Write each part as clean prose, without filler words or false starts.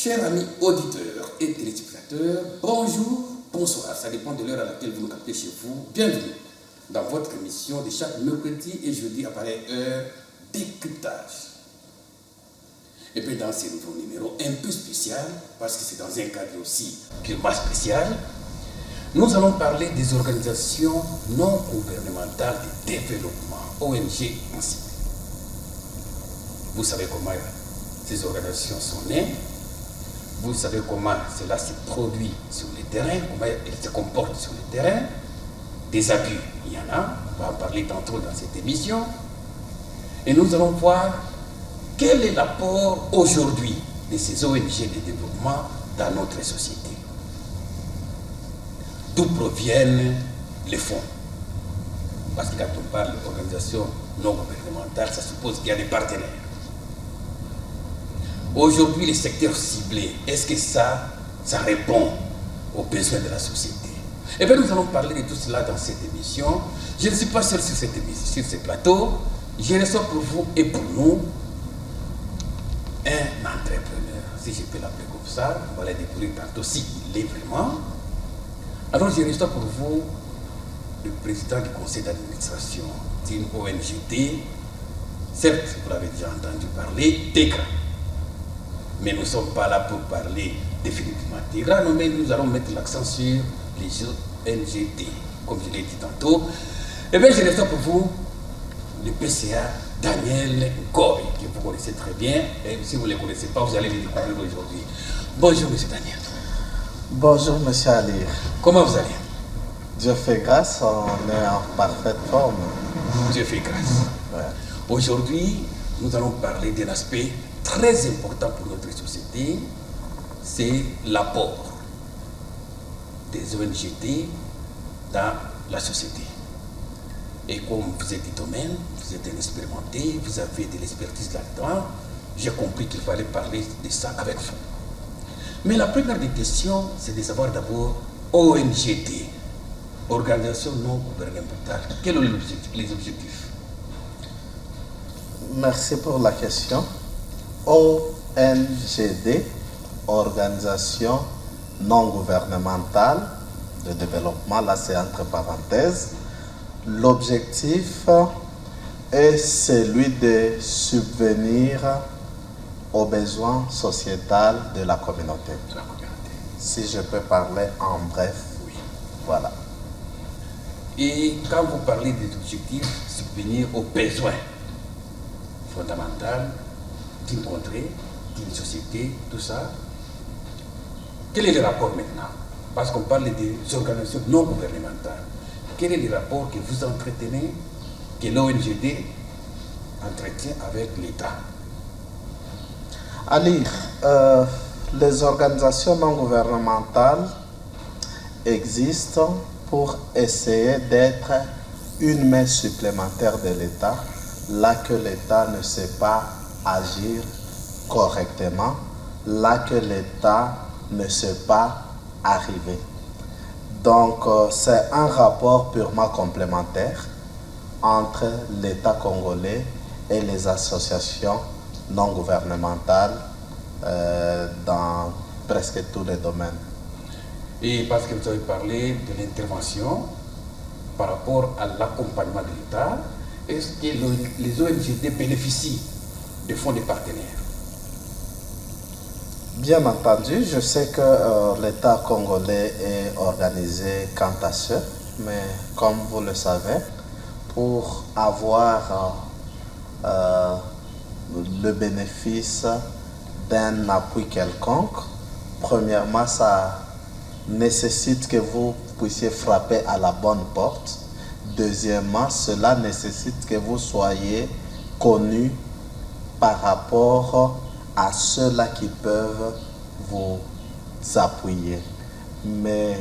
Chers amis auditeurs et téléspectateurs, bonjour, bonsoir, ça dépend de l'heure à laquelle vous nous captez chez vous. Bienvenue dans votre émission de chaque mercredi et jeudi à pareille heure, décryptage. Et puis dans ces nouveaux numéros un peu spécial, parce que c'est dans un cadre aussi purement spécial, nous allons parler des organisations non gouvernementales de développement, ONG en cible. Vous savez comment ces organisations sont nées, vous savez comment cela se produit sur le terrain, comment elles se comportent sur le terrain. Des abus, il y en a, on va en parler tantôt dans cette émission. Et nous allons voir quel est l'apport aujourd'hui de ces ONG de développement dans notre société. D'où proviennent les fonds? Parce que quand on parle d'organisation non gouvernementale, ça suppose qu'il y a des partenaires. Aujourd'hui, les secteurs ciblés, est-ce que ça répond aux besoins de la société? Eh bien, nous allons parler de tout cela dans cette émission. Je ne suis pas seul sur ce plateau. Je reçois pour vous et pour nous un entrepreneur, si je peux l'appeler comme ça. On va le découvrir tantôt si il est vraiment. Alors, je reçois pour vous le président du conseil d'administration d'une ONGT. Certes, vous l'avez déjà entendu parler, TECRA. Mais nous ne sommes pas là pour parler définitivement TECRA, mais nous allons mettre l'accent sur les ONGT, comme je l'ai dit tantôt. Eh bien, je reçois pour vous le PCA Daniel Goy, que vous connaissez très bien. Et si vous ne le connaissez pas, vous allez le découvrir aujourd'hui. Bonjour, monsieur Daniel. Bonjour, monsieur Ali. Comment vous allez? Dieu fait grâce, on est en parfaite forme. Dieu fait grâce. Ouais. Aujourd'hui, nous allons parler d'un aspect très important pour notre société, c'est l'apport des ONGT dans la société. Et comme vous êtes du domaine, vous êtes un expérimenté, vous avez de l'expertise là-dedans, j'ai compris qu'il fallait parler de ça avec vous. Mais la première des questions, c'est de savoir d'abord ONGT, Organisation non gouvernementale. Quels sont les objectifs? Merci pour la question. ONGD, Organisation non gouvernementale de développement, là c'est entre parenthèses. L'objectif est celui de subvenir aux besoins sociétals de la communauté. Si je peux parler en bref, Oui. Voilà. Et quand vous parlez des objectifs, subvenir aux besoins fondamentaux d'une contrée, d'une société, tout ça, quel est le rapport maintenant? Parce qu'on parle des organisations non gouvernementales. Quel est le rapport que vous entretenez, que l'ONGD entretient avec l'État? Ali, les organisations non gouvernementales existent pour essayer d'être une main supplémentaire de l'État, là que l'État ne sait pas agir correctement, là que l'État ne sait pas arriver. Donc, c'est un rapport purement complémentaire entre l'État congolais et les associations non gouvernementales dans presque tous les domaines. Et parce que vous avez parlé de l'intervention par rapport à l'accompagnement de l'État, est-ce que les ONGD bénéficient des fonds des partenaires? Bien entendu, je sais que l'État congolais est organisé quant à ce, mais comme vous le savez, pour avoir le bénéfice d'un appui quelconque, premièrement, ça nécessite que vous puissiez frapper à la bonne porte. Deuxièmement, cela nécessite que vous soyez connu par rapport à ceux-là qui peuvent vous appuyer. Mais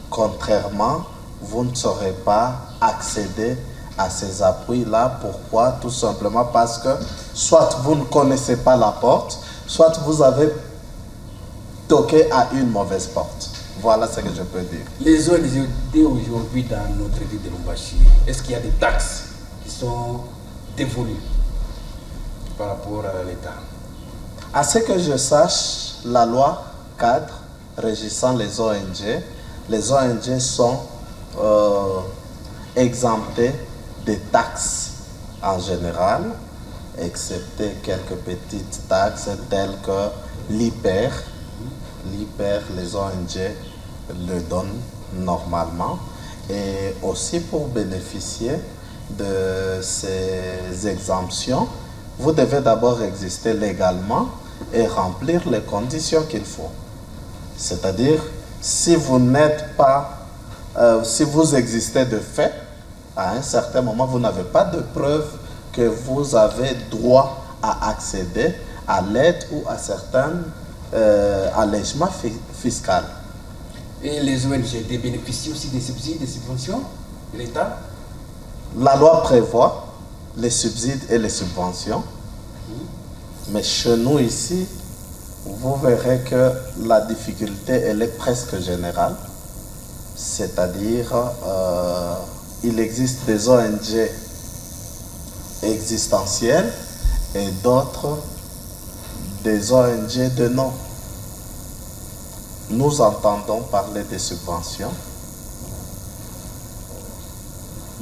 contrairement, vous ne saurez pas accéder à ces appuis-là. Pourquoi? Tout simplement parce que soit vous ne connaissez pas la porte, soit vous avez toqué à une mauvaise porte. Voilà ce que je peux dire. Les ONG aujourd'hui dans notre ville de Lubumbashi, est-ce qu'il y a des taxes qui sont dévolues par rapport à l'État? À ce que je sache, la loi cadre régissant les ONG sont exemptées des taxes en général, excepté quelques petites taxes telles que l'IPER. L'IPER, les ONG le donnent normalement. Et aussi pour bénéficier de ces exemptions, vous devez d'abord exister légalement et remplir les conditions qu'il faut. C'est-à-dire, si vous n'êtes pas, si vous existez de fait, à un certain moment, vous n'avez pas de preuve que vous avez droit à accéder à l'aide ou à certains allègements fiscaux. Et les ONG bénéficient aussi des subsides, des subventions de l'État? La loi prévoit les subsides et les subventions. Mais chez nous ici, vous verrez que la difficulté, elle est presque générale. C'est-à-dire, il existe des ONG existentielles et d'autres des ONG de nom. Nous entendons parler des subventions,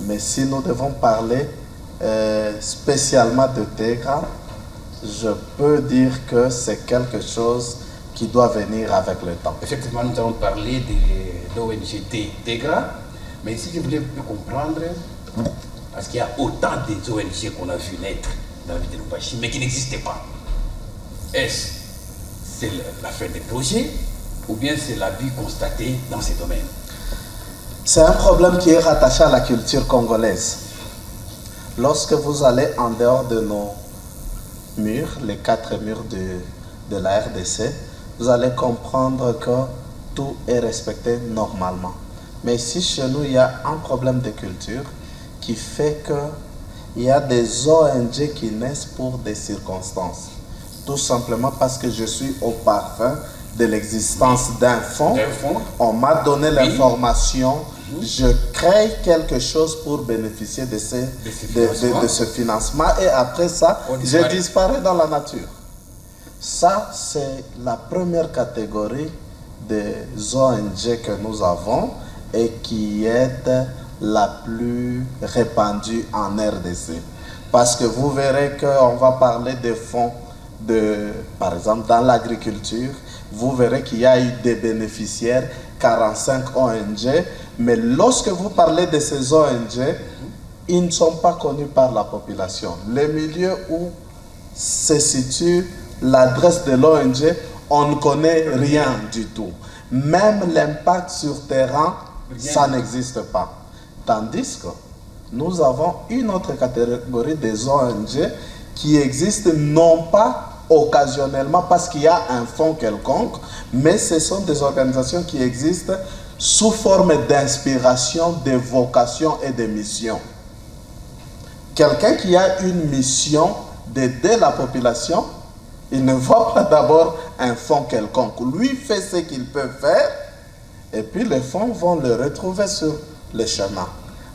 mais si nous devons parler spécialement de TEGRA, je peux dire que c'est quelque chose qui doit venir avec le temps. Effectivement, nous allons parler de l'ONG TEGRA, mais ici je voulais mieux comprendre, parce qu'il y a autant des ONG qu'on a vu naître dans la vie de Lubumbashi, mais qui n'existaient pas. Est-ce c'est la fin des projets ou bien c'est l'abus constaté dans ces domaines? C'est un problème qui est rattaché à la culture congolaise. Lorsque vous allez en dehors de nos murs, les 4 murs de la RDC, vous allez comprendre que tout est respecté normalement. Mais ici, chez nous, il y a un problème de culture qui fait qu'il y a des ONG qui naissent pour des circonstances. Tout simplement parce que je suis au parfum de l'existence d'un fonds. On m'a donné l'information, je crée quelque chose pour bénéficier de ce financement et après ça, je disparais dans la nature. Ça, c'est la première catégorie des ONG que nous avons et qui est la plus répandue en RDC. Parce que vous verrez qu'on va parler des fonds, par exemple, dans l'agriculture, vous verrez qu'il y a eu des bénéficiaires, 45 ONG, mais lorsque vous parlez de ces ONG, ils ne sont pas connus par la population. Les milieux où se situe l'adresse de l'ONG, on ne connaît rien du tout. Même l'impact sur terrain, ça n'existe pas. Tandis que nous avons une autre catégorie des ONG qui existent non pas occasionnellement parce qu'il y a un fonds quelconque, mais ce sont des organisations qui existent sous forme d'inspiration, de vocation et de mission. Quelqu'un qui a une mission d'aider la population, il ne voit pas d'abord un fonds quelconque. Lui fait ce qu'il peut faire et puis les fonds vont le retrouver sur le chemin.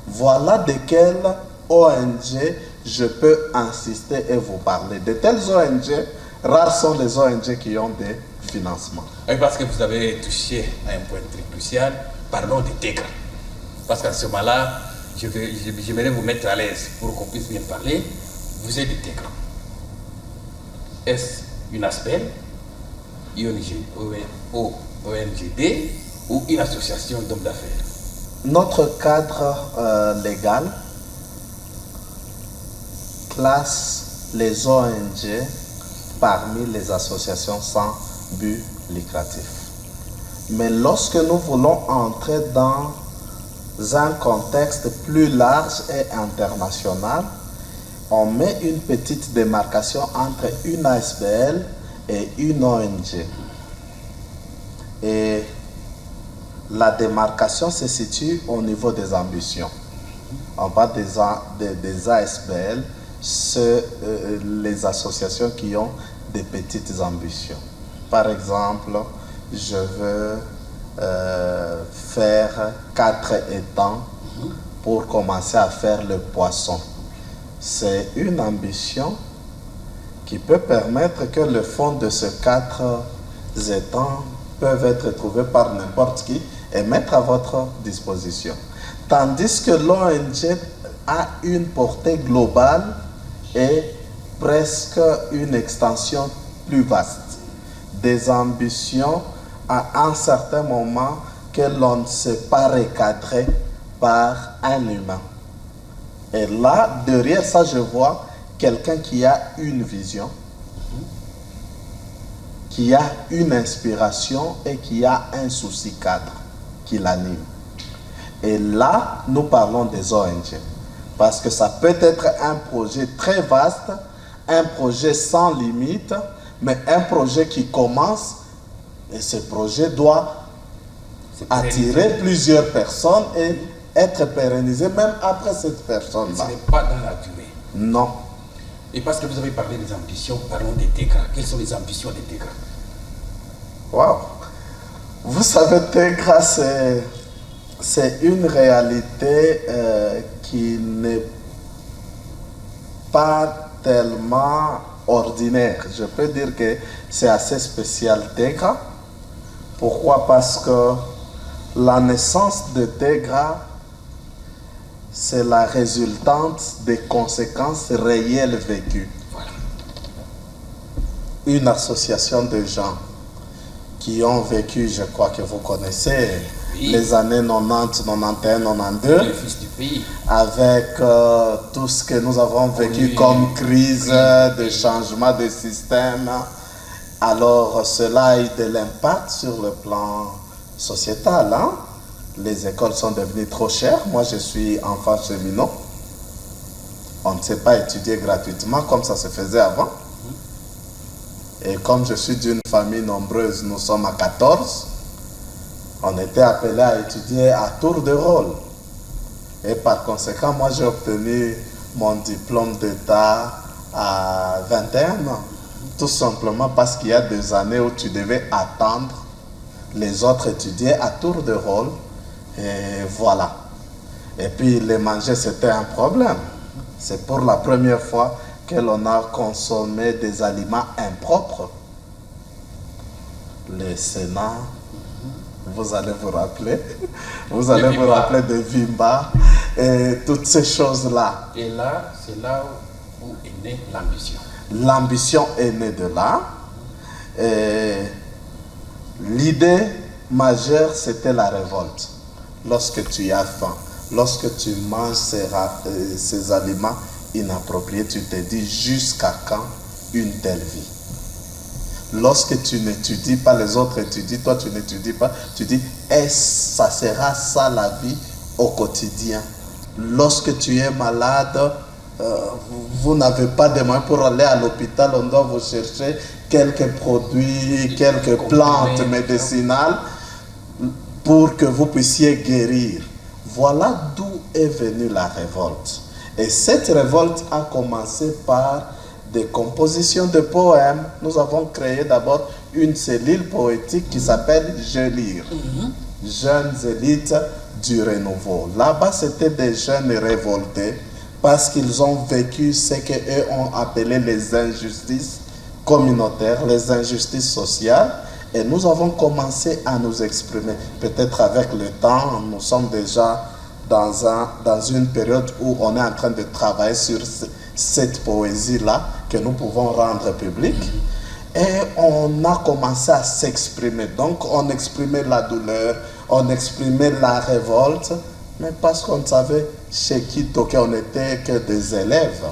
Voilà de quelles ONG je peux insister et vous parler. De telles ONG, rares sont les ONG qui ont des financements. Et parce que vous avez touché à un point très crucial, parlons de TEGRA. Parce qu'à ce moment-là, j'aimerais vous mettre à l'aise pour qu'on puisse bien parler. Vous êtes de TEGRA. Est-ce une ASPEL, ONGD ou une association d'hommes d'affaires? Notre cadre légal classe les ONG parmi les associations sans but lucratif. Mais lorsque nous voulons entrer dans un contexte plus large et international, on met une petite démarcation entre une ASBL et une ONG. Et la démarcation se situe au niveau des ambitions. On parle des ASBL, les associations qui ont des petites ambitions. Par exemple, je veux faire 4 étangs pour commencer à faire le poisson. C'est une ambition qui peut permettre que le fonds de ces 4 étangs peuvent être trouvés par n'importe qui et mettre à votre disposition. Tandis que l'ONG a une portée globale et presque une extension plus vaste. Des ambitions à un certain moment que l'on ne sait pas recadrer par un humain. Et là, derrière ça, je vois quelqu'un qui a une vision, qui a une inspiration et qui a un souci cadre qui l'anime. Et là, nous parlons des ONG. Parce que ça peut être un projet très vaste, un projet sans limite, mais un projet qui commence, et ce projet doit attirer plusieurs personnes et être pérennisé même après cette personne-là. Ce n'est pas dans la durée. Non. Et parce que vous avez parlé des ambitions, parlons des TEGRA. Quelles sont les ambitions des TEGRA? Waouh! Vous savez, TEGRA, c'est une réalité qui n'est pas tellement ordinaire. Je peux dire que c'est assez spécial, TEGRA. Pourquoi? Parce que la naissance de TEGRA, c'est la résultante des conséquences réelles vécues. Voilà. Une association de gens qui ont vécu, je crois que vous connaissez, oui, les années 90, 91, 92, le fils du pays, avec tout ce que nous avons vécu, oui, comme crise, oui, de changement de système. Alors cela a eu de l'impact sur le plan sociétal. Hein? Les écoles sont devenues trop chères. Moi, je suis enfant cheminot. On ne sait pas étudier gratuitement comme ça se faisait avant. Et comme je suis d'une famille nombreuse, nous sommes à 14, on était appelés à étudier à tour de rôle. Et par conséquent, moi, j'ai obtenu mon diplôme d'État à 21 ans. Tout simplement parce qu'il y a des années où tu devais attendre les autres étudier à tour de rôle. Et voilà. Et puis les manger, c'était un problème. C'est pour la première fois que l'on a consommé des aliments impropres. Le Sénat, vous allez vous rappeler, de Vimba et toutes ces choses-là. Et là, c'est là où est née l'ambition. L'ambition est née de là. L'idée majeure, c'était la révolte. Lorsque tu as faim, lorsque tu manges ces aliments inappropriés, tu te dis jusqu'à quand une telle vie? Lorsque tu n'étudies pas, les autres étudient, toi tu n'étudies pas, tu dis, est-ce ça sera ça la vie au quotidien? Lorsque tu es malade, vous n'avez pas de moyens pour aller à l'hôpital, on doit vous chercher quelques produits, quelques plantes médicinales pour que vous puissiez guérir. Voilà d'où est venue la révolte. Et cette révolte a commencé par des compositions de poèmes. Nous avons créé d'abord une cellule poétique qui s'appelle Je Lire. Jeunes élites du renouveau. Là-bas, c'était des jeunes révoltés parce qu'ils ont vécu ce qu'eux ont appelé les injustices communautaires, les injustices sociales. Et nous avons commencé à nous exprimer. Peut-être avec le temps, nous sommes déjà dans une période où on est en train de travailler sur cette poésie-là que nous pouvons rendre publique. Et on a commencé à s'exprimer. Donc on exprimait la douleur, on exprimait la révolte, mais parce qu'on savait chez qui toquer, on n'était que des élèves.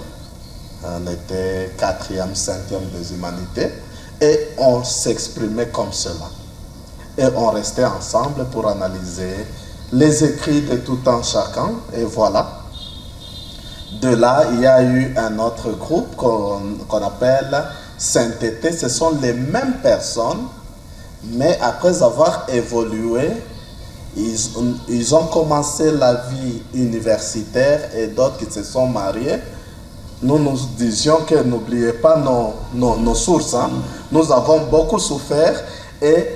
On était 4e, 5e des humanités. Et on s'exprimait comme cela. Et on restait ensemble pour analyser les écrits de tout un chacun. Et voilà. De là, il y a eu un autre groupe qu'on appelle Sainteté. Ce sont les mêmes personnes, mais après avoir évolué, ils ont commencé la vie universitaire et d'autres qui se sont mariés. Nous nous disions que n'oubliez pas nos sources. Hein. Nous avons beaucoup souffert et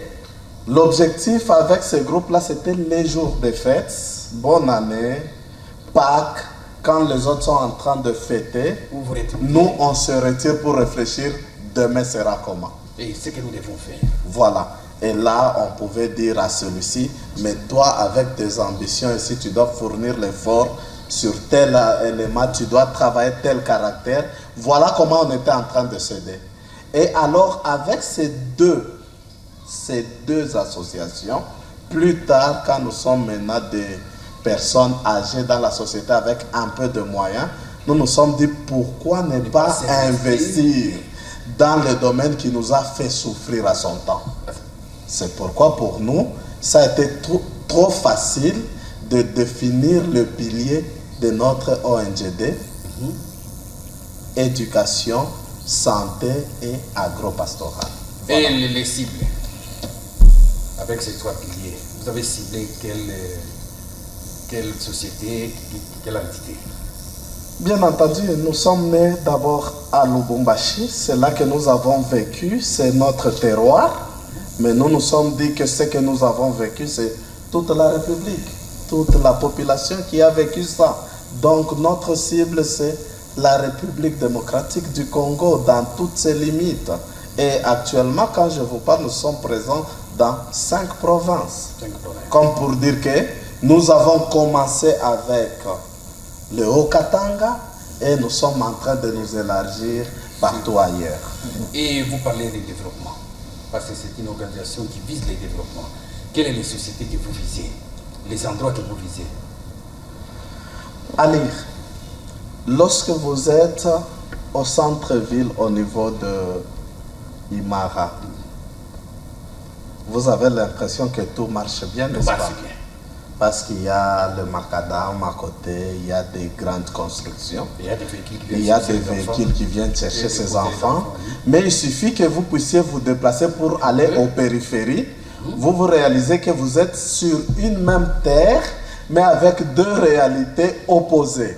l'objectif avec ce groupe-là, c'était les jours de fête, bonne année, Pâques, quand les autres sont en train de fêter, nous on se retire pour réfléchir, demain sera comment. Et ce que nous devons faire. Voilà. Et là, on pouvait dire à celui-ci, mais toi, avec tes ambitions, et si tu dois fournir l'effort sur tel élément, tu dois travailler tel caractère. Voilà comment on était en train de s'aider. Et alors, avec ces deux associations, plus tard, quand nous sommes maintenant des personnes âgées dans la société avec un peu de moyens, nous nous sommes dit pourquoi ne pas investir dans le domaine qui nous a fait souffrir à son temps. C'est pourquoi pour nous, ça a été trop facile de définir le pilier de notre ONGD, éducation, santé et agropastoral. Voilà. Et les cibles, avec ces trois piliers, vous avez ciblé quelle société, quelle entité? Bien entendu, nous sommes nés d'abord à Lubumbashi, c'est là que nous avons vécu, c'est notre terroir, mais nous nous sommes dit que ce que nous avons vécu, c'est toute la République, toute la population qui a vécu ça. Donc notre cible, c'est la République démocratique du Congo dans toutes ses limites. Et actuellement, quand je vous parle, nous sommes présents dans 5 provinces. Comme pour dire que nous avons commencé avec le Haut-Katanga et nous sommes en train de nous élargir partout ailleurs. Et vous parlez de développement, parce que c'est une organisation qui vise le développement. Quelles sont les sociétés que vous visez, les endroits que vous visez? À lire. Lorsque vous êtes au centre-ville au niveau de Imara, vous avez l'impression que tout marche bien, n'est-ce pas? Parce qu'il y a le macadam à côté, il y a des grandes constructions, il y a des véhicules qui viennent chercher ces enfants. Mais il suffit que vous puissiez vous déplacer pour aller aux périphéries. Vous réalisez que vous êtes sur une même terre, mais avec deux réalités opposées.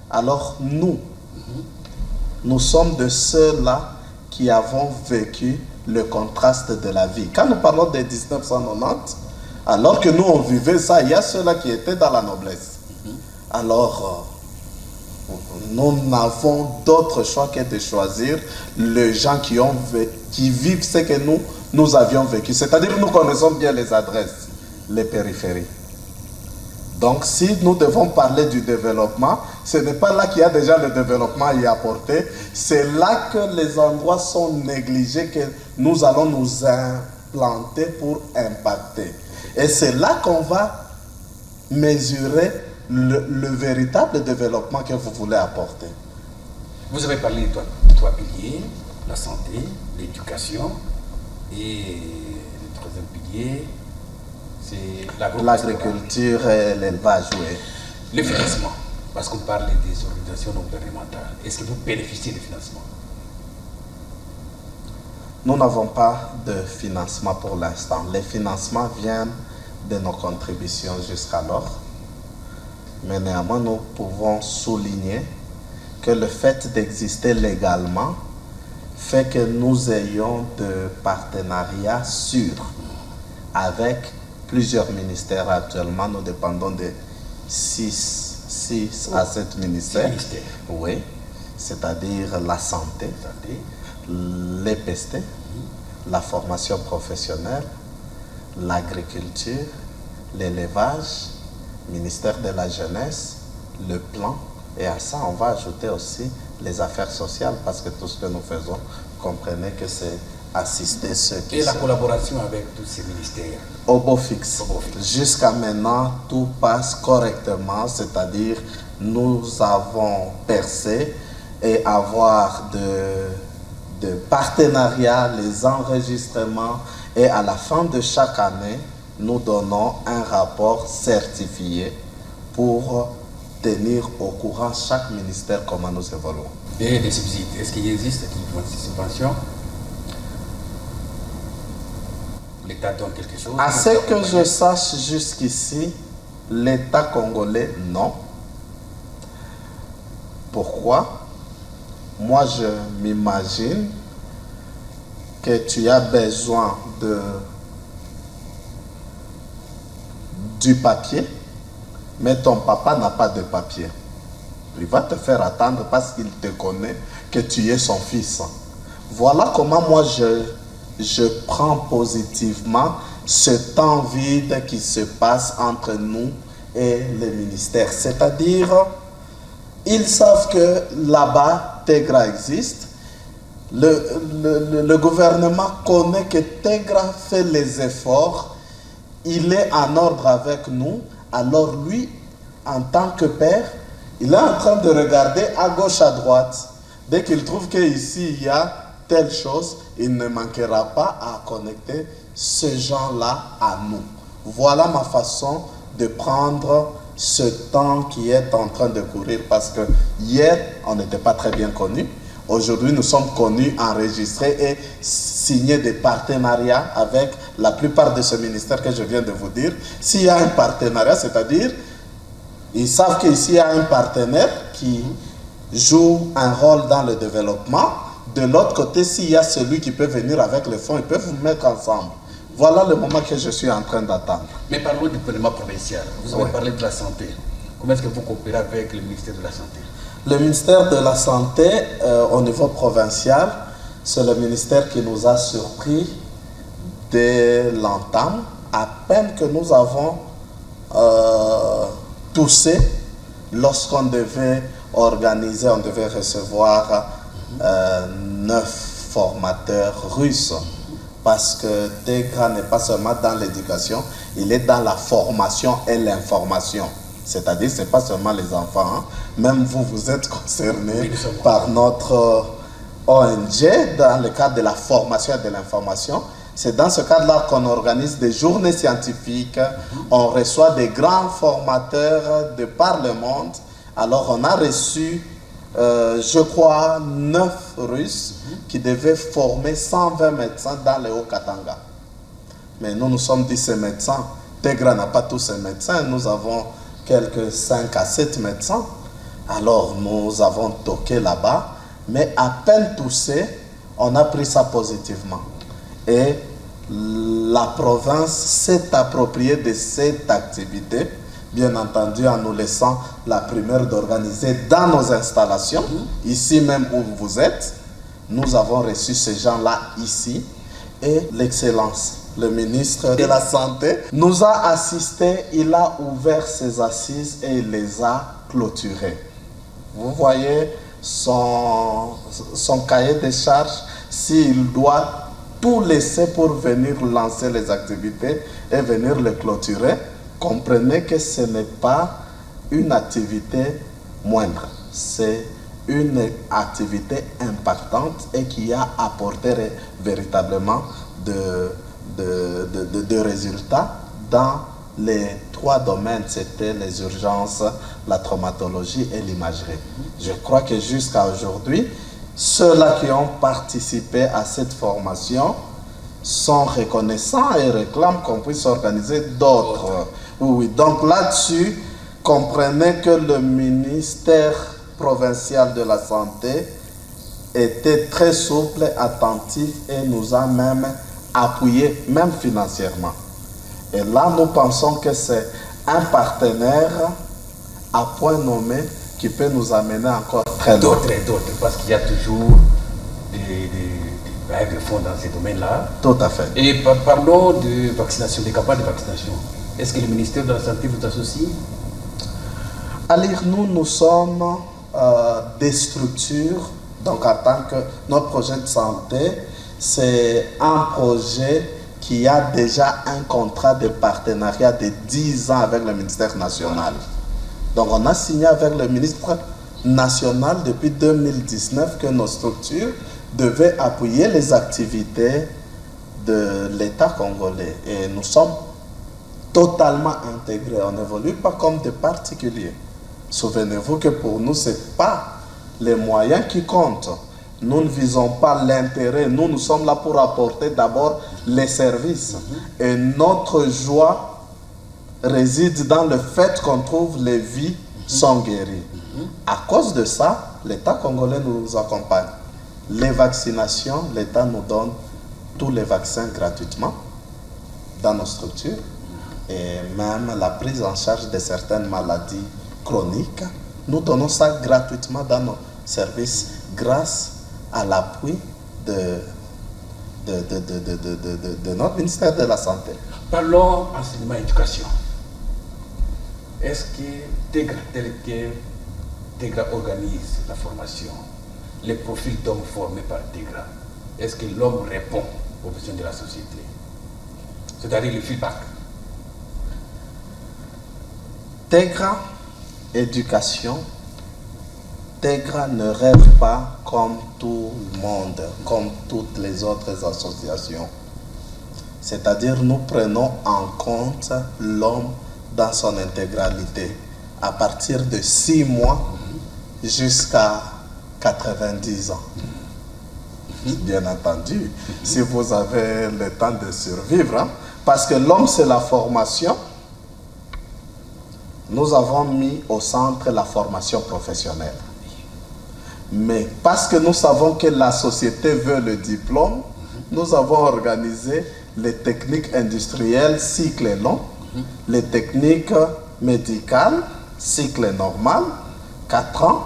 Alors nous sommes de ceux-là qui avons vécu le contraste de la vie. Quand nous parlons de 1990, alors que nous on vivait ça, il y a ceux-là qui étaient dans la noblesse. Alors, nous n'avons d'autre choix que de choisir les gens qui vivent ce que nous avions vécu. C'est-à-dire que nous connaissons bien les adresses, les périphéries. Donc, si nous devons parler du développement, ce n'est pas là qu'il y a déjà le développement à y apporter. C'est là que les endroits sont négligés que nous allons nous implanter pour impacter. Et c'est là qu'on va mesurer le véritable développement que vous voulez apporter. Vous avez parlé de trois piliers, la santé, l'éducation et le troisième pilier, c'est l'agriculture et l'élevage, oui. Le financement, parce qu'on parle des organisations non gouvernementales. Est-ce que vous bénéficiez de financement? Nous n'avons pas de financement pour l'instant. Les financements viennent de nos contributions jusqu'alors. Mais néanmoins, nous pouvons souligner que le fait d'exister légalement fait que nous ayons des partenariats sûrs avec plusieurs ministères. Actuellement, nous dépendons de 6 à 7 ministères. Oui, c'est-à-dire la santé, l'EPST, la formation professionnelle, l'agriculture, l'élevage, ministère de la jeunesse, le plan, et à ça on va ajouter aussi les affaires sociales, parce que tout ce que nous faisons, comprenez que c'est assister ceux qui... Et la collaboration avec tous ces ministères? Au beau fixe. Jusqu'à maintenant, tout passe correctement, c'est-à-dire nous avons percé et avoir de partenariats, les enregistrements, et à la fin de chaque année, nous donnons un rapport certifié pour tenir au courant chaque ministère comment nous évoluons. Et des subsides, est-ce qu'il existe des subventions? L'État donne quelque chose? À ce que je sache jusqu'ici, l'État congolais, non. Pourquoi? Moi, je m'imagine que tu as besoin du papier, mais ton papa n'a pas de papier. Il va te faire attendre parce qu'il te connaît que tu es son fils. Voilà comment moi je prends positivement ce temps vide qui se passe entre nous et le ministère. C'est-à-dire, ils savent que là-bas, TEGRA existe. Le gouvernement connaît que TEGRA fait les efforts. Il est en ordre avec nous. Alors lui, en tant que père, il est en train de regarder à gauche, à droite. Dès qu'il trouve qu'ici, il y a telle chose, il ne manquera pas à connecter ces gens-là à nous. Voilà ma façon de prendre ce temps qui est en train de courir, parce que hier, on n'était pas très bien connus. Aujourd'hui, nous sommes connus, enregistrés et signés des partenariats avec la plupart de ce ministère que je viens de vous dire. S'il y a un partenariat, c'est-à-dire, ils savent qu'ici, il y a un partenaire qui joue un rôle dans le développement. De l'autre côté, s'il y a celui qui peut venir avec les fonds, ils peuvent vous mettre ensemble. Voilà le moment que je suis en train d'attendre. Mais parlons du gouvernement provincial. Vous avez parlé de la santé. Comment est-ce que vous coopérez avec le ministère de la Santé? Le ministère de la Santé, au niveau provincial, c'est le ministère qui nous a surpris dès l'entame. À peine que nous avons toussé, lorsqu'on devait organiser, on devait recevoir 9 formateurs russes. Parce que TEGRA n'est pas seulement dans l'éducation, il est dans la formation et l'information. C'est-à-dire, ce n'est pas seulement les enfants, hein. Même vous, vous êtes concernés par notre ONG dans le cadre de la formation et de l'information. C'est dans ce cadre-là qu'on organise des journées scientifiques. On reçoit des grands formateurs de par le monde. Alors, on a reçu, je crois, 9 Russes qui devaient former 120 médecins dans le Haut-Katanga. Mais nous sommes 10 médecins. TEGRA n'a pas tous ces médecins. Nous avons quelques 5 à 7 médecins. Alors, nous avons toqué là-bas. Mais à peine toussé, on a pris ça positivement. Et la province s'est appropriée de cette activité, bien entendu en nous laissant la primeur d'organiser dans nos installations, ici même où vous êtes. Nous avons reçu ces gens-là ici. Et l'excellence, le ministre de la Santé, nous a assistés. Il a ouvert ses assises et il les a clôturées. Vous voyez son cahier de charges, s'il doit tout laisser pour venir lancer les activités et venir les clôturer, comprenez que ce n'est pas une activité moindre. C'est une activité impactante et qui a apporté véritablement de résultats dans les 3 domaines. C'était les urgences, la traumatologie et l'imagerie. Je crois que jusqu'à aujourd'hui, ceux-là qui ont participé à cette formation sont reconnaissants et réclament qu'on puisse organiser d'autres. Oui. Donc là-dessus, comprenez que le ministère provincial de la Santé était très souple, attentif et nous a même appuyés, même financièrement. Et là, nous pensons que c'est un partenaire à point nommé qui peut nous amener encore très loin. D'autres, parce qu'il y a toujours des bails de fonds dans ces domaines-là. Tout à fait. Et parlons de vaccination, des campagnes de vaccination. Est-ce que le ministère de la Santé vous associe? Alors, nous sommes des structures, donc en tant que notre projet de santé, c'est un projet qui a déjà un contrat de partenariat de 10 ans avec le ministère national. Donc on a signé avec le ministre national depuis 2019 que nos structures devaient appuyer les activités de l'État congolais. Et nous sommes totalement intégrés. On n'évolue pas comme des particuliers. Souvenez-vous que pour nous, ce n'est pas les moyens qui comptent. Nous ne visons pas l'intérêt. Nous sommes là pour apporter d'abord les services. Et notre joie réside dans le fait qu'on trouve les vies sont guéries. À cause de ça, l'État congolais nous accompagne. Les vaccinations, l'État nous donne tous les vaccins gratuitement dans nos structures. Et même la prise en charge de certaines maladies chroniques, nous donnons ça gratuitement dans nos services grâce à l'appui de notre ministère de la Santé. Parlons enseignement et éducation. Est-ce que TEGRA, tel que TEGRA organise la formation, les profils d'hommes formés par TEGRA, est-ce que l'homme répond aux besoins de la société? C'est-à-dire le feedback. TEGRA, éducation, TEGRA ne rêve pas comme tout le monde, comme toutes les autres associations. C'est-à-dire nous prenons en compte l'homme dans son intégralité, à partir de 6 mois jusqu'à 90 ans. Bien entendu, si vous avez le temps de survivre, hein, parce que l'homme c'est la formation, nous avons mis au centre la formation professionnelle. Mais parce que nous savons que la société veut le diplôme, nous avons organisé les techniques industrielles cycle long, les techniques médicales cycle normal, 4 ans,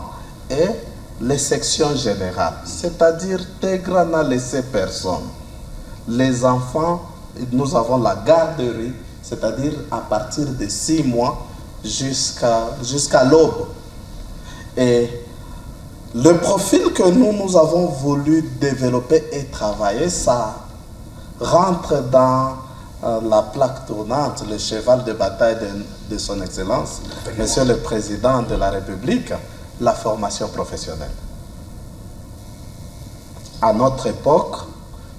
et les sections générales. C'est-à-dire, TEGRA n'a laissé personne. Les enfants, nous avons la garderie, c'est-à-dire à partir de 6 mois jusqu'à l'aube. Et le profil que nous avons voulu développer et travailler, ça rentre dans la plaque tournante, le cheval de bataille de son Excellence, Monsieur le Président de la République, la formation professionnelle. À notre époque,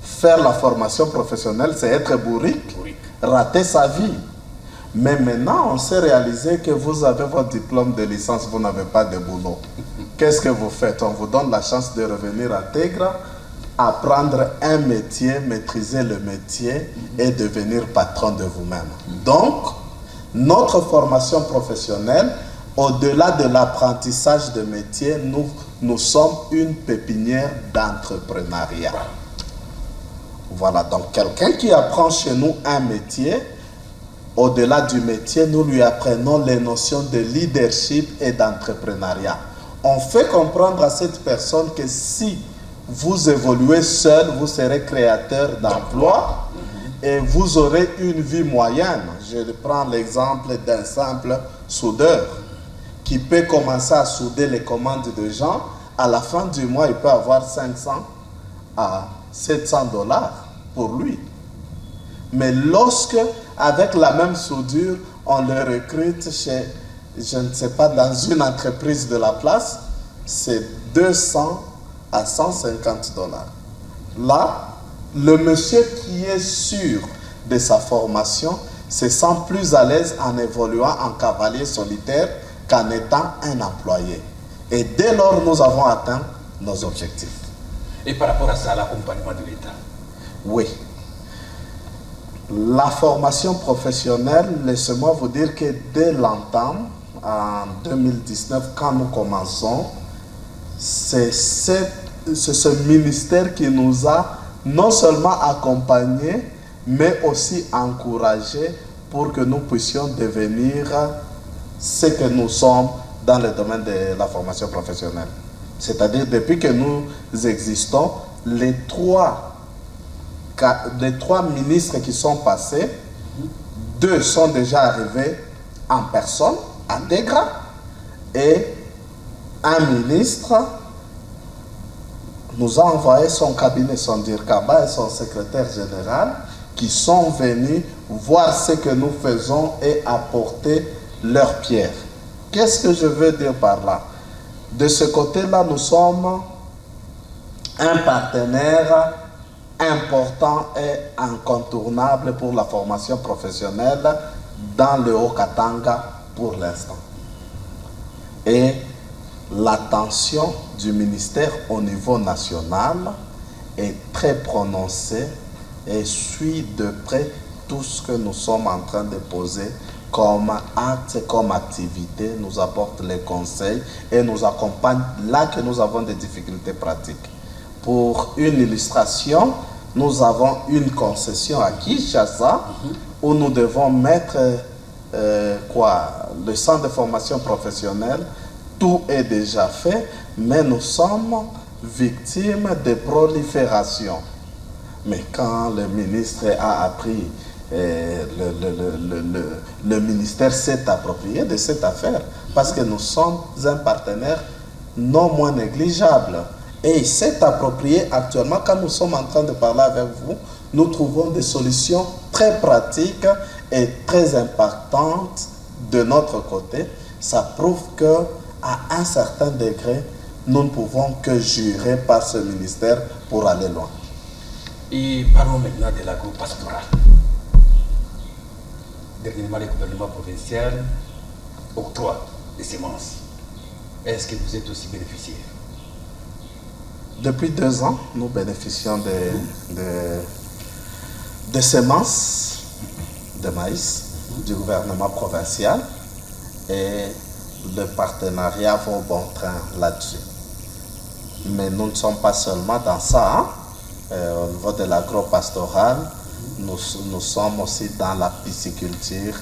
faire la formation professionnelle, c'est être bourrique, rater sa vie. Mais maintenant, on s'est réalisé que vous avez votre diplôme de licence, vous n'avez pas de boulot. Qu'est-ce que vous faites? On vous donne la chance de revenir à TEGRA, apprendre un métier, maîtriser le métier et devenir patron de vous-même. Donc, notre formation professionnelle, au-delà de l'apprentissage de métier, nous sommes une pépinière d'entrepreneuriat. Voilà, donc quelqu'un qui apprend chez nous un métier, au-delà du métier, nous lui apprenons les notions de leadership et d'entrepreneuriat. On fait comprendre à cette personne que si vous évoluez seul, vous serez créateur d'emplois et vous aurez une vie moyenne. Je prends l'exemple d'un simple soudeur qui peut commencer à souder les commandes de gens. À la fin du mois, il peut avoir 500 à 700 dollars pour lui. Mais lorsque, avec la même soudure, on le recrute chez, je ne sais pas, dans une entreprise de la place, c'est 200 à 150 dollars. Là, le monsieur qui est sûr de sa formation se sent plus à l'aise en évoluant en cavalier solitaire qu'en étant un employé. Et dès lors, nous avons atteint nos objectifs. Et par rapport à ça, l'accompagnement de l'État? Oui. La formation professionnelle, laissez-moi vous dire que dès l'entame, en 2019, quand nous commençons, c'est ce ministère qui nous a non seulement accompagnés, mais aussi encouragés pour que nous puissions devenir ce que nous sommes dans le domaine de la formation professionnelle. C'est-à-dire, depuis que nous existons, les trois ministres qui sont passés, 2 sont déjà arrivés en personne, à TEGRA, et un ministre nous a envoyé son cabinet, son DIRCABA et son secrétaire général, qui sont venus voir ce que nous faisons et apporter leur pierre. Qu'est-ce que je veux dire par là? De ce côté-là, nous sommes un partenaire important et incontournable pour la formation professionnelle dans le Haut-Katanga pour l'instant. Et l'attention du ministère au niveau national est très prononcée et suit de près tout ce que nous sommes en train de poser comme acte, comme activité, nous apporte les conseils et nous accompagne là que nous avons des difficultés pratiques. Pour une illustration, nous avons une concession à Kinshasa où nous devons mettre le centre de formation professionnelle. Tout est déjà fait, mais nous sommes victimes de prolifération. Mais quand le ministre a appris, le ministère s'est approprié de cette affaire, parce que nous sommes un partenaire non moins négligeable. Et il s'est approprié actuellement, quand nous sommes en train de parler avec vous, nous trouvons des solutions très pratiques et très impactantes de notre côté. Ça prouve qu'à un certain degré, nous ne pouvons que jurer par ce ministère pour aller loin. Et parlons maintenant de l'agro-pastoral. Dernièrement, le gouvernement provincial octroie des semences. Est-ce que vous êtes aussi bénéficiaire? Depuis 2 ans, nous bénéficions de semences de maïs du gouvernement provincial et le partenariat va au bon train là-dessus. Mais nous ne sommes pas seulement dans ça. Hein? Au niveau de l'agro-pastoral, nous sommes aussi dans la pisciculture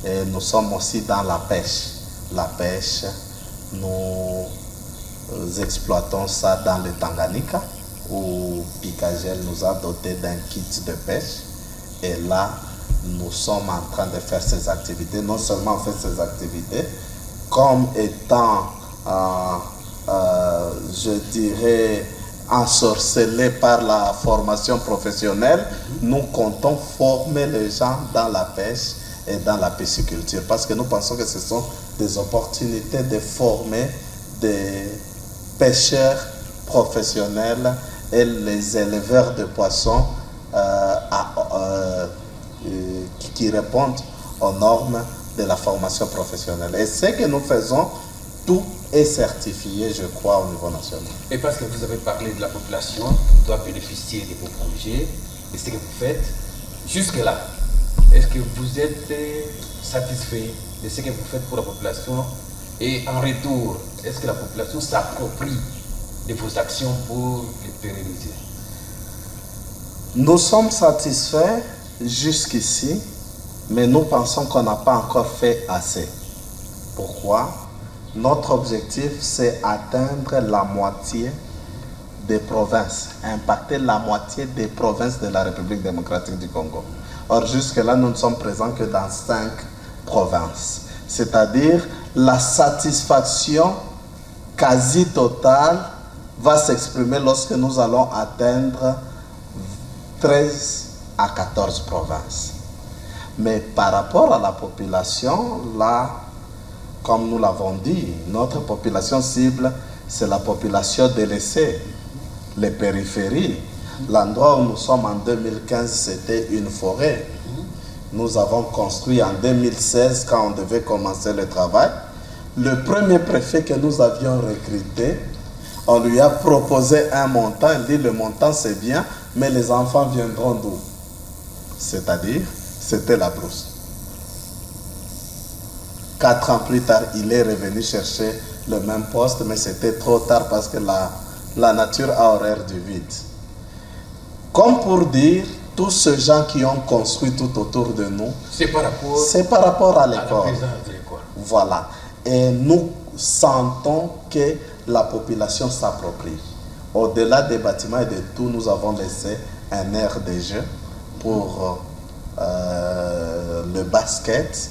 et nous sommes aussi dans la pêche. La pêche, nous exploitons ça dans le Tanganyika, où Picagel nous a doté d'un kit de pêche. Et là, nous sommes en train de faire ces activités. Non seulement on fait ces activités, comme étant, je dirais, ensorcelés par la formation professionnelle, nous comptons former les gens dans la pêche et dans la pisciculture, parce que nous pensons que ce sont des opportunités de former des pêcheurs professionnels et les éleveurs de poissons qui répondent aux normes de la formation professionnelle. Et ce que nous faisons, tout est certifié, je crois, au niveau national. Et parce que vous avez parlé de la population qui doit bénéficier de vos projets et ce que vous faites, jusque-là, est-ce que vous êtes satisfait de ce que vous faites pour la population? Et en retour, est-ce que la population s'approprie de vos actions pour les pérenniser? Nous sommes satisfaits jusqu'ici, mais nous pensons qu'on n'a pas encore fait assez. Pourquoi? Notre objectif, c'est atteindre la moitié des provinces, impacter la moitié des provinces de la République démocratique du Congo. Or, jusque-là, nous ne sommes présents que dans 5 provinces. C'est-à-dire, la satisfaction quasi totale va s'exprimer lorsque nous allons atteindre 13 à 14 provinces. Mais par rapport à la population, là, comme nous l'avons dit, notre population cible, c'est la population délaissée, les périphéries. L'endroit où nous sommes en 2015, c'était une forêt. Nous avons construit en 2016, quand on devait commencer le travail, le premier préfet que nous avions recruté, on lui a proposé un montant. Il dit, le montant c'est bien, mais les enfants viendront d'où? C'est-à-dire, c'était la brousse. 4 ans plus tard, il est revenu chercher le même poste, mais c'était trop tard parce que la nature a horreur du vide. Comme pour dire, tous ces gens qui ont construit tout autour de nous, c'est par rapport à l'école. Voilà. Et nous sentons que la population s'approprie. Au-delà des bâtiments et de tout, nous avons laissé un aire de jeu pour le basket.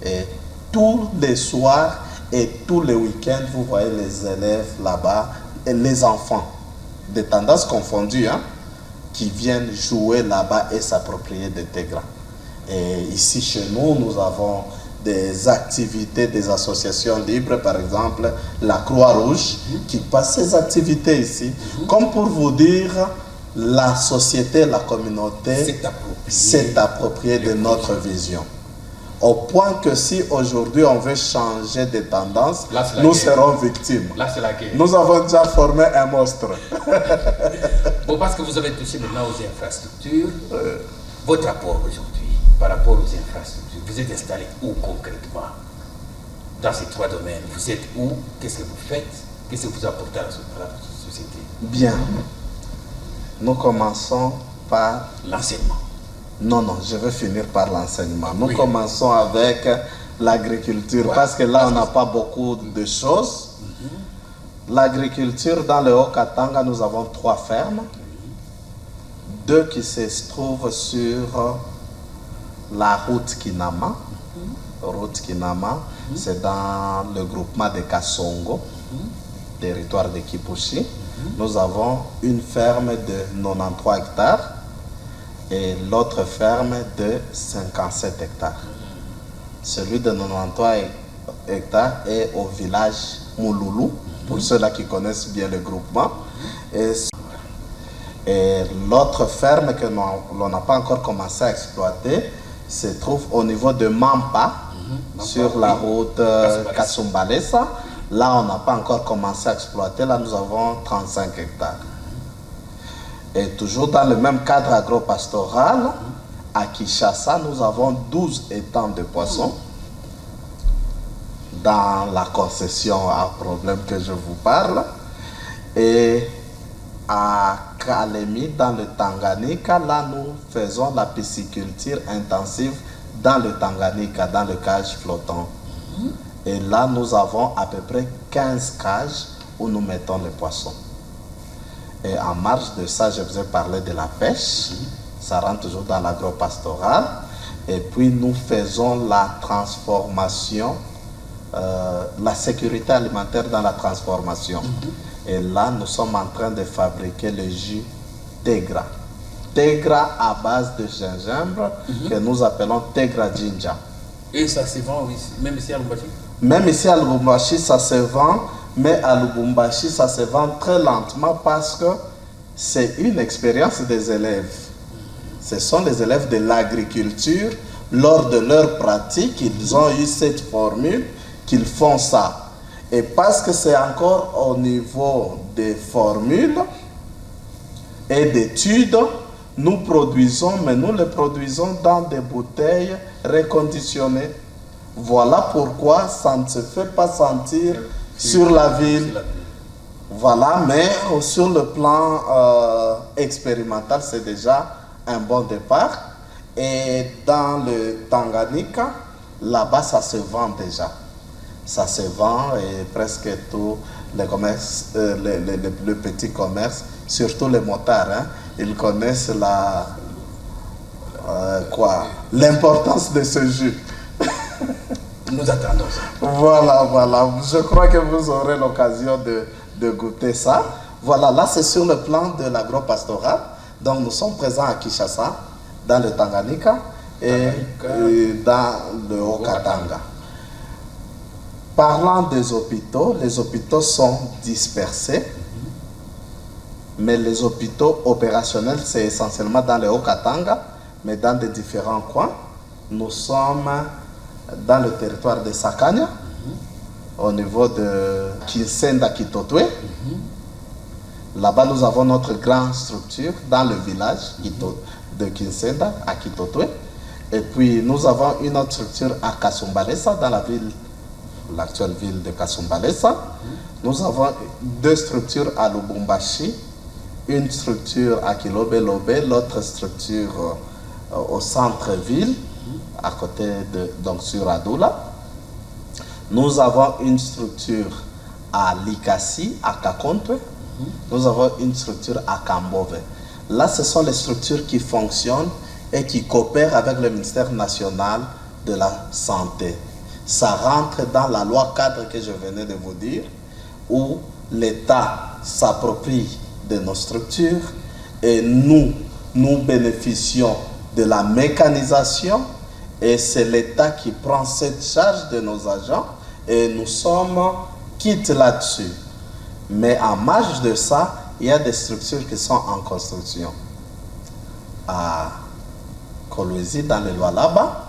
Et tous les soirs et tous les week-ends, vous voyez les élèves là-bas et les enfants, de tendances confondues, hein, qui viennent jouer là-bas et s'approprier des terrains. Et ici, chez nous, nous avons des activités des associations libres, par exemple la Croix-Rouge, qui passe ses activités ici. Comme pour vous dire, la société, la communauté s'est appropriée de notre vision. Au point que si aujourd'hui on veut changer de tendance, nous serons victimes. Là, c'est la guerre. Nous avons déjà formé un monstre. Bon, parce que vous avez touché maintenant aux infrastructures, votre rapport aujourd'hui par rapport aux infrastructures, vous êtes installé où concrètement dans ces 3 domaines? Vous êtes où? Qu'est-ce que vous faites? Qu'est-ce que vous apportez à la société? Bien. Nous commençons par l'enseignement. Non, je vais finir par l'enseignement. Nous commençons avec l'agriculture, parce que là, on n'a pas beaucoup de choses. L'agriculture dans le Haut-Katanga, nous avons 3 fermes. 2 qui se trouvent sur la route Kinama. Route Kinama, c'est dans le groupement de Kasongo, territoire de Kipushi. Nous avons une ferme de 93 hectares et l'autre ferme de 57 hectares. Celui de 93 hectares est au village Mouloulou, pour ceux-là qui connaissent bien le groupement. Et l'autre ferme que l'on n'a pas encore commencé à exploiter se trouve au niveau de Mampa, sur la route Kasumbalesa. Là, on n'a pas encore commencé à exploiter. Là, nous avons 35 hectares. Et toujours dans le même cadre agro-pastoral, à Kinshasa, nous avons 12 étangs de poissons. Dans la concession à problème que je vous parle. Et à Kalemi, dans le Tanganyika, là, nous faisons la pisciculture intensive dans le Tanganyika, dans le cage flottant. Et là, nous avons à peu près 15 cages où nous mettons les poissons. Et en marge de ça, je vous ai parlé de la pêche. Ça rentre toujours dans l'agro-pastoral. Et puis, nous faisons la transformation, la sécurité alimentaire dans la transformation. Et là, nous sommes en train de fabriquer le jus Tegra. Tegra à base de gingembre que nous appelons Tegra Ginger. Et ça se vend même ici à Lubumbashi? Même ici à Lubumbashi, ça se vend, mais à Lubumbashi, ça se vend très lentement parce que c'est une expérience des élèves. Ce sont les élèves de l'agriculture. Lors de leur pratique, ils ont eu cette formule qu'ils font ça. Et parce que c'est encore au niveau des formules et d'études, nous produisons, mais nous les produisons dans des bouteilles reconditionnées. Voilà pourquoi ça ne se fait pas sentir sur la ville. Voilà, mais sur le plan expérimental, c'est déjà un bon départ. Et dans le Tanganyika, là-bas, ça se vend déjà. Ça se vend et presque tous les commerces, le petit commerce, surtout les motards, hein, ils connaissent l'importance de ce jus. Nous attendons ça. Voilà. Je crois que vous aurez l'occasion de goûter ça. Voilà, là c'est sur le plan de l'agro-pastoral. Donc nous sommes présents à Kinshasa, dans le Tanganyika et dans le Haut-Katanga. Parlant des hôpitaux, les hôpitaux sont dispersés, mais les hôpitaux opérationnels, c'est essentiellement dans le Haut-Katanga, mais dans des différents coins. Nous sommes dans le territoire de Sakanya, au niveau de Kinsenda Kitotwe. Là-bas, nous avons notre grande structure dans le village de Kinsenda, à Kitotwe. Et puis, nous avons une autre structure à Kasumbalesa, dans l'actuelle ville de Kasumbalesa. Nous avons 2 structures à Lubumbashi, une structure à Kilobe-Lobe, l'autre structure au centre-ville, à côté donc sur Adoula. Nous avons une structure à Likasi, à Kakontwe. Nous avons une structure à Kambove. Là, ce sont les structures qui fonctionnent et qui coopèrent avec le ministère national de la Santé. Ça rentre dans la loi cadre que je venais de vous dire, où l'État s'approprie de nos structures et nous bénéficions de la mécanisation et c'est l'État qui prend cette charge de nos agents et nous sommes quittes là-dessus. Mais en marge de ça, il y a des structures qui sont en construction. À Kolwezi, dans le Lualaba,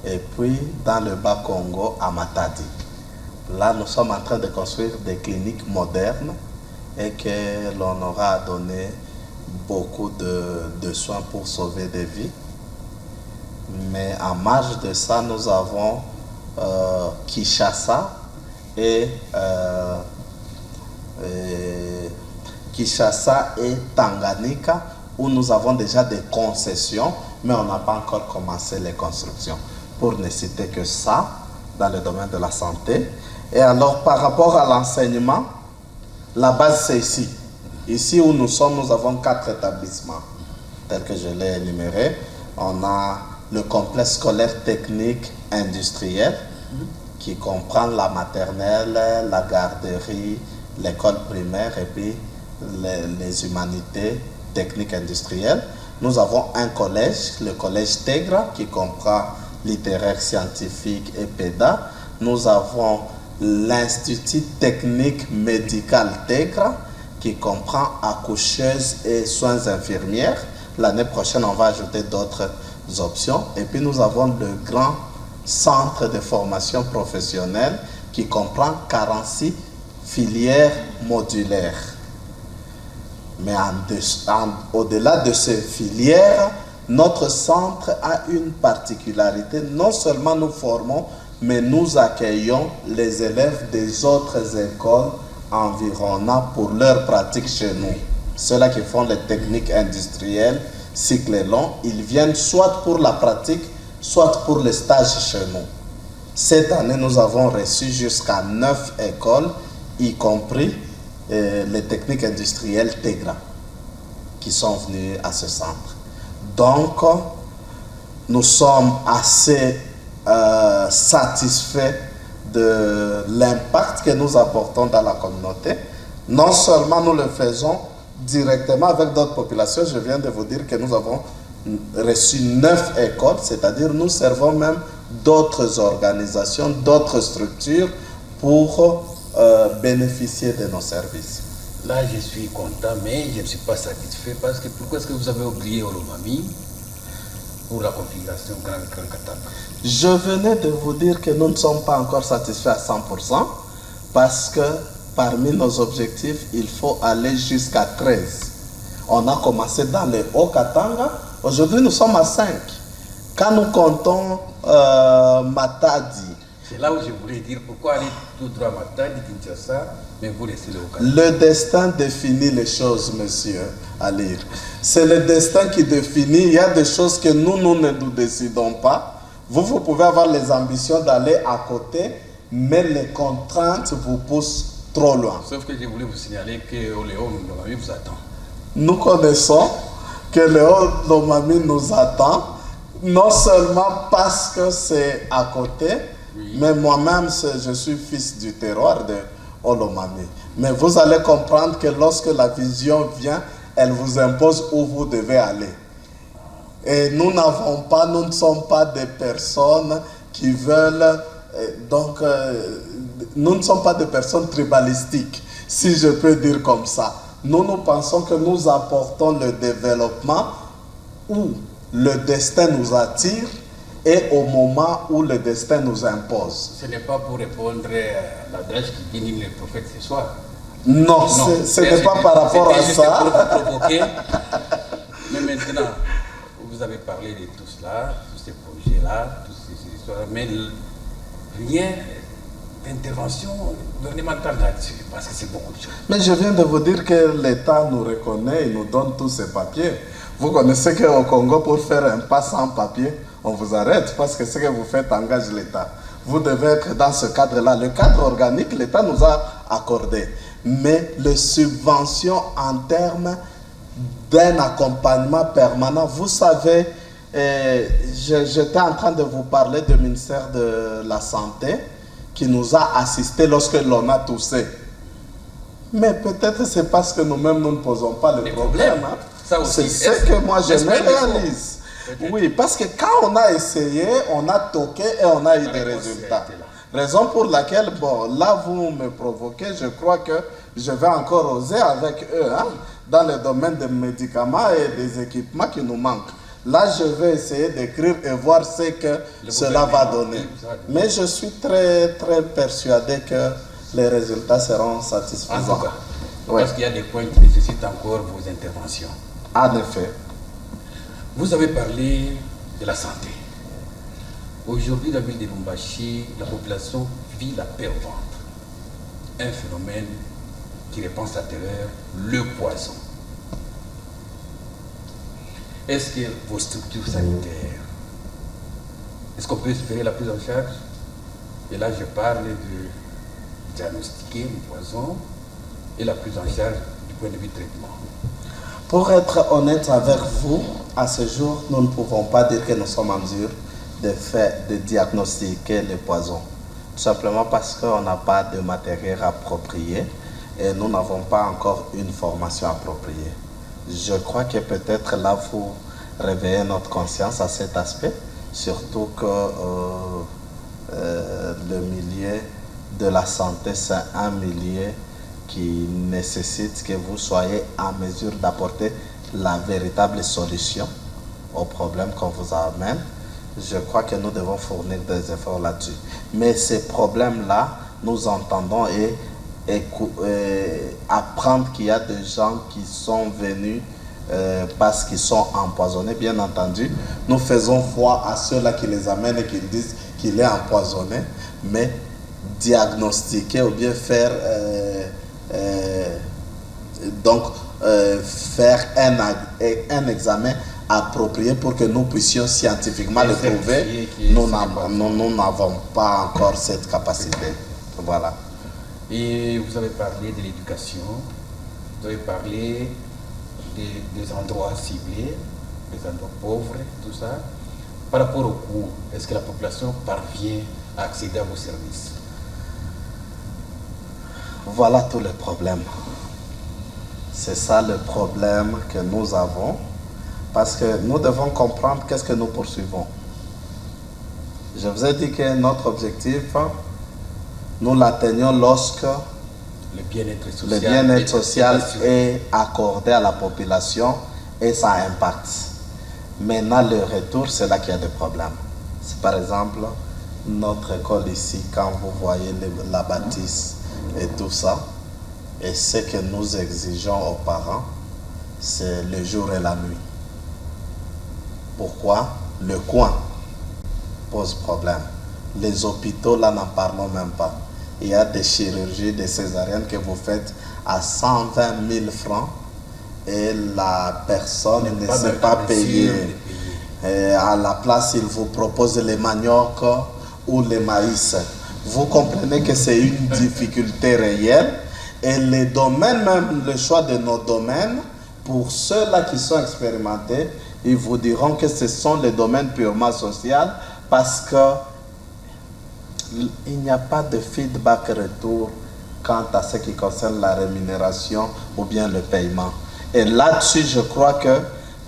et puis dans le Bas-Congo, à Matadi. Là, nous sommes en train de construire des cliniques modernes et que l'on aura donné beaucoup de soins pour sauver des vies. Mais en marge de ça, nous avons Kinshasa et Tanganyika, où nous avons déjà des concessions, mais on n'a pas encore commencé les constructions. Pour ne citer que ça, dans le domaine de la santé. Et alors, par rapport à l'enseignement, La base, c'est ici. Ici où nous sommes, nous avons 4 établissements, tels que je l'ai énuméré. On a le complexe scolaire technique industriel, qui comprend la maternelle, la garderie, l'école primaire et puis les humanités techniques industrielles. Nous avons un collège, le collège Tegra, qui comprend littéraire, scientifique et péda. Nous avons l'Institut technique médical Tegra, qui comprend accoucheuses et soins infirmières. L'année prochaine, on va ajouter d'autres options. Et puis nous avons le grand centre de formation professionnelle qui comprend 46 filières modulaires. Mais au-delà de ces filières, notre centre a une particularité. Non seulement nous formons, mais nous accueillons les élèves des autres écoles environnantes pour leur pratique chez nous. Ceux-là qui font les techniques industrielles, cycle long, ils viennent soit pour la pratique, soit pour les stages chez nous. Cette année, nous avons reçu jusqu'à 9 écoles, y compris les techniques industrielles Tegra, qui sont venues à ce centre. Donc, nous sommes assez satisfaits de l'impact que nous apportons dans la communauté. Non seulement nous le faisons directement avec d'autres populations, je viens de vous dire que nous avons reçu 9 écoles, c'est-à-dire nous servons même d'autres organisations, d'autres structures pour bénéficier de nos services. Là, je suis content, mais je ne suis pas satisfait parce que pourquoi est-ce que vous avez oublié Olomami pour la configuration Grand Katanga? Je venais de vous dire que nous ne sommes pas encore satisfaits à 100% parce que parmi nos objectifs, il faut aller jusqu'à 13. On a commencé dans le Haut-Katanga, aujourd'hui nous sommes à 5. Quand nous comptons Matadi, c'est là où je voulais dire pourquoi aller tout droit à Matadi, Kinshasa, mais vous laissez le Haut-Katanga. Le destin définit les choses, monsieur Alir. C'est le destin qui définit. Il y a des choses que nous ne nous décidons pas. Vous pouvez avoir les ambitions d'aller à côté, mais les contraintes vous poussent trop loin. Sauf que je voulais vous signaler que Léon Lomami vous attend. Nous connaissons que Léon Lomami nous attend, non seulement parce que c'est à côté, oui, mais moi-même, je suis fils du terroir de Olomami. Mais vous allez comprendre que lorsque la vision vient, elle vous impose où vous devez aller. Et nous ne sommes pas des personnes qui veulent, nous ne sommes pas des personnes tribalistiques, si je peux dire comme ça. Nous pensons que nous apportons le développement où le destin nous attire et au moment où le destin nous impose. Ce n'est pas pour répondre à l'adresse qui dit le prophète ce soir. Non, ce n'est pas par rapport à ça. Pour vous provoquer. Mais maintenant, vous avez parlé de tout cela, tous ces projets-là, toutes ces histoires, mais rien d'intervention gouvernementale là-dessus, parce que c'est beaucoup de choses. Mais je viens de vous dire que l'État nous reconnaît, il nous donne tous ces papiers. Vous connaissez qu'au Congo, pour faire un pas sans papier, on vous arrête parce que ce que vous faites engage l'État. Vous devez être dans ce cadre-là. Le cadre organique, l'État nous a accordé. Mais les subventions en termes d'un accompagnement permanent, vous savez, j'étais en train de vous parler du ministère de la Santé qui nous a assistés lorsque l'on a toussé. Mais peut-être c'est parce que nous-mêmes, nous ne posons pas le problème. Hein. C'est ce que moi je me réalise. Oui, parce que quand on a essayé, on a toqué et on a eu des résultats. Raison pour laquelle, bon, là vous me provoquez, je crois que je vais encore oser avec eux, hein, dans le domaine des médicaments et des équipements qui nous manquent. Là, je vais essayer d'écrire et voir ce que cela va donner. Mais je suis très, très persuadé que les résultats seront satisfaisants. En tout cas, parce qu'il y a des points qui nécessitent encore vos interventions. En effet. Vous avez parlé de la santé. Aujourd'hui, dans la ville de Lubumbashi, la population vit la paix au ventre. Un phénomène qui répand sa terreur, le poison. Est-ce que vos structures sanitaires, est-ce qu'on peut espérer la prise en charge? Et là, je parle de diagnostiquer le poison, et la prise en charge du point de vue traitement? Pour être honnête avec vous, à ce jour, nous ne pouvons pas dire que nous sommes en mesure de diagnostiquer les poisons. Tout simplement parce qu'on n'a pas de matériel approprié et nous n'avons pas encore une formation appropriée. Je crois que peut-être là, vous réveillez notre conscience à cet aspect, surtout que le milieu de la santé, c'est un milieu qui nécessite que vous soyez en mesure d'apporter la véritable solution aux problèmes qu'on vous amène. Je crois que nous devons fournir des efforts là-dessus. Mais ces problèmes-là, nous entendons et apprendre qu'il y a des gens qui sont venus parce qu'ils sont empoisonnés, bien entendu. Nous faisons foi à ceux-là qui les amènent et qui disent qu'il est empoisonné, mais diagnostiquer ou bien faire faire un examen approprié pour que nous puissions scientifiquement le prouver. Nous n'avons pas encore cette capacité. Voilà. Et vous avez parlé de l'éducation, vous avez parlé des endroits ciblés, des endroits pauvres, tout ça. Par rapport au coût, est-ce que la population parvient à accéder à vos services? Voilà tout le problème. C'est ça le problème que nous avons, parce que nous devons comprendre qu'est-ce que nous poursuivons. Je vous ai dit que notre objectif, nous l'atteignons lorsque le bien-être social est accordé à la population et ça impacte. Maintenant, le retour, c'est là qu'il y a des problèmes. C'est par exemple notre école ici, quand vous voyez la bâtisse et tout ça, et ce que nous exigeons aux parents, c'est le jour et la nuit. Pourquoi? Le coin pose problème. Les hôpitaux, là, n'en parlons même pas. Il y a des chirurgies, des césariennes que vous faites à 120 000 francs et la personne ne sait pas payer. Et à la place, il vous propose les maniocs ou les maïs. Vous comprenez que c'est une difficulté réelle. Et les domaines, même le choix de nos domaines, pour ceux-là qui sont expérimentés, ils vous diront que ce sont les domaines purement sociaux parce qu'il n'y a pas de feedback retour quant à ce qui concerne la rémunération ou bien le paiement. Et là-dessus, je crois que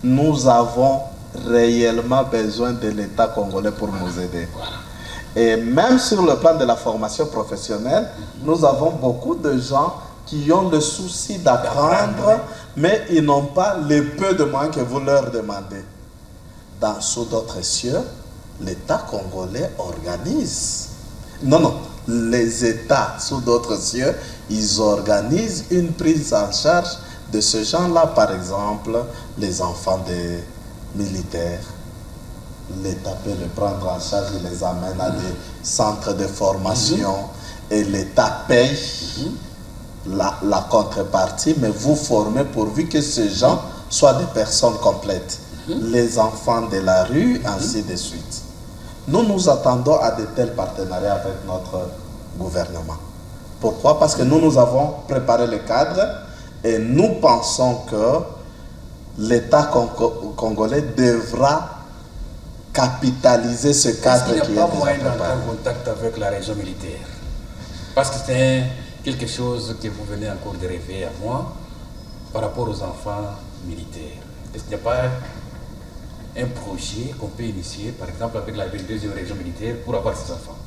nous avons réellement besoin de l'État congolais pour nous aider. Et même sur le plan de la formation professionnelle, nous avons beaucoup de gens qui ont le souci d'apprendre, mais ils n'ont pas les peu de moyens que vous leur demandez. Sous d'autres cieux, l'État congolais organise. Les États sous d'autres cieux, ils organisent une prise en charge de ce genre-là. Par exemple, les enfants des militaires. L'État peut les prendre en charge, il les amène à des centres de formation et l'État paye la contrepartie, mais vous formez pourvu que ces gens soient des personnes complètes. Les enfants de la rue, ainsi de suite. Nous attendons à de tels partenariats avec notre gouvernement. Pourquoi? Parce que nous avons préparé le cadre et nous pensons que l'État congolais devra capitaliser ce cadre qui est déjà préparé. Est-ce qu'il n'y a pas moyen d'entrer en contact avec la région militaire? Parce que c'est quelque chose que vous venez encore de rêver à moi par rapport aux enfants militaires. Est-ce qu'il n'y a pas un projet qu'on peut initier, par exemple avec la 22e région militaire, pour avoir ces enfants?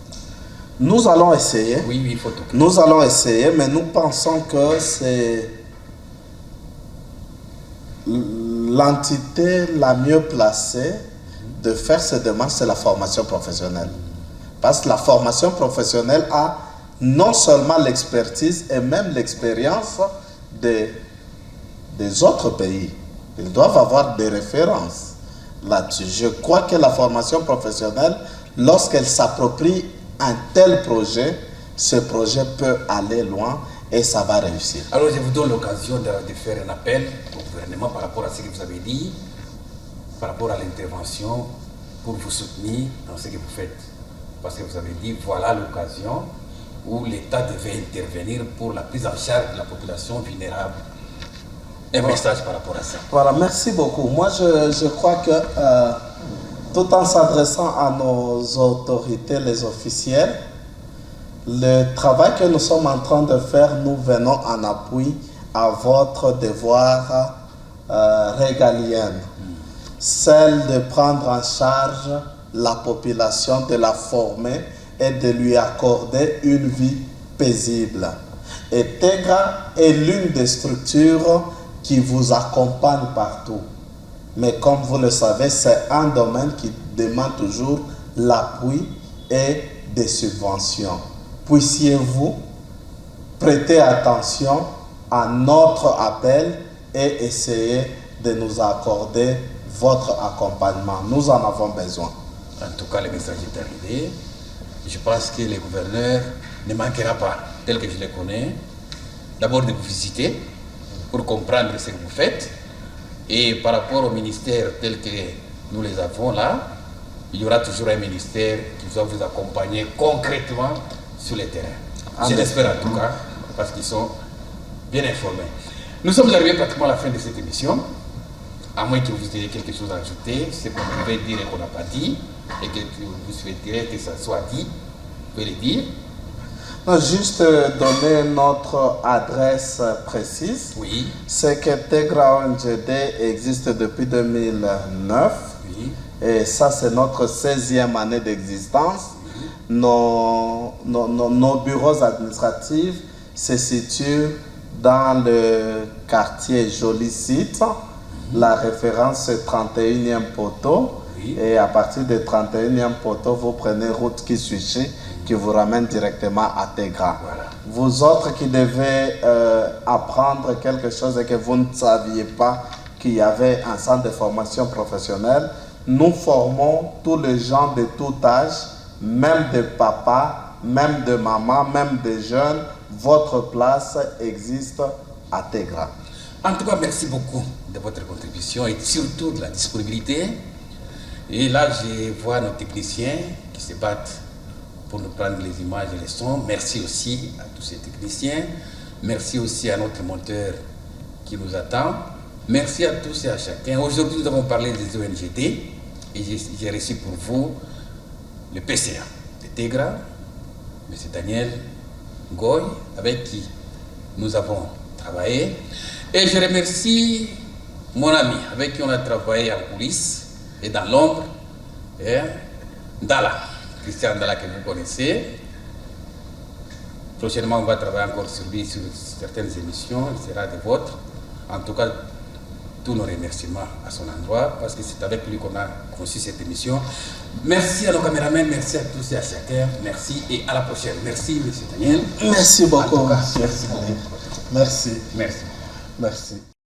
Nous allons essayer. Oui, il faut tout. Nous allons essayer, mais nous pensons que c'est l'entité la mieux placée de faire ces démarches, c'est la formation professionnelle. Parce que la formation professionnelle a non seulement l'expertise et même l'expérience des autres pays. Ils doivent avoir des références là-dessus. Je crois que la formation professionnelle, lorsqu'elle s'approprie un tel projet, ce projet peut aller loin et ça va réussir. Alors je vous donne l'occasion de faire un appel au gouvernement par rapport à ce que vous avez dit, par rapport à l'intervention pour vous soutenir dans ce que vous faites. Parce que vous avez dit, voilà l'occasion où l'État devait intervenir pour la prise en charge de la population vulnérable. Un message par rapport à ça. Voilà, merci beaucoup. Moi, je crois que tout en s'adressant à nos autorités, les officiels, le travail que nous sommes en train de faire, nous venons en appui à votre devoir régalien, celle de prendre en charge la population, de la former et de lui accorder une vie paisible. Et TEGRA est l'une des structures qui vous accompagne partout. Mais comme vous le savez, c'est un domaine qui demande toujours l'appui et des subventions. Puissiez-vous prêter attention à notre appel et essayer de nous accorder votre accompagnement. Nous en avons besoin. En tout cas, le message est arrivé. Je pense que le gouverneur ne manquera pas, tel que je le connais, d'abord de vous visiter pour comprendre ce que vous faites. Et par rapport au ministère tel que nous les avons là, il y aura toujours un ministère qui va vous accompagner concrètement sur le terrain. Je l'espère en tout cas, parce qu'ils sont bien informés. Nous sommes arrivés pratiquement à la fin de cette émission. À moins que vous ayez quelque chose à ajouter, ce qu'on pouvait dire et qu'on n'a pas dit, et que vous souhaiteriez que ça soit dit, vous pouvez le dire. Non, juste donner notre adresse précise. Oui. C'est que TEGRA ONGD existe depuis 2009. Oui. Et ça, c'est notre 16e année d'existence. Oui. Nos bureaux administratifs se situent dans le quartier Joli Site. La référence, c'est 31e poteau. Oui. Et à partir du 31e poteau, vous prenez route Kiswichi qui vous ramène directement à TEGRA. Voilà. Vous autres qui devez apprendre quelque chose et que vous ne saviez pas qu'il y avait un centre de formation professionnelle, nous formons tous les gens de tout âge, même de papa, même de maman, même de jeunes. Votre place existe à TEGRA. En tout cas, merci beaucoup de votre contribution et surtout de la disponibilité. Et là, je vois nos techniciens qui se battent pour nous prendre les images et les sons. Merci aussi à tous ces techniciens. Merci aussi à notre monteur qui nous attend. Merci à tous et à chacun. Aujourd'hui, nous avons parlé des ONGD et j'ai reçu pour vous le PCA de TEGRA, M. Daniel Goy, avec qui nous avons travaillé. Et je remercie mon ami avec qui on a travaillé en coulisses et dans l'ombre, Dala, Christian Dala que vous connaissez. Prochainement, on va travailler encore sur lui, sur certaines émissions, il sera des vôtres. En tout cas, tous nos remerciements à son endroit, parce que c'est avec lui qu'on a conçu cette émission. Merci à nos caméramans, merci à tous et à chacun, merci et à la prochaine. Merci, M. Daniel. Merci beaucoup. Merci beaucoup. Merci. Merci. Merci.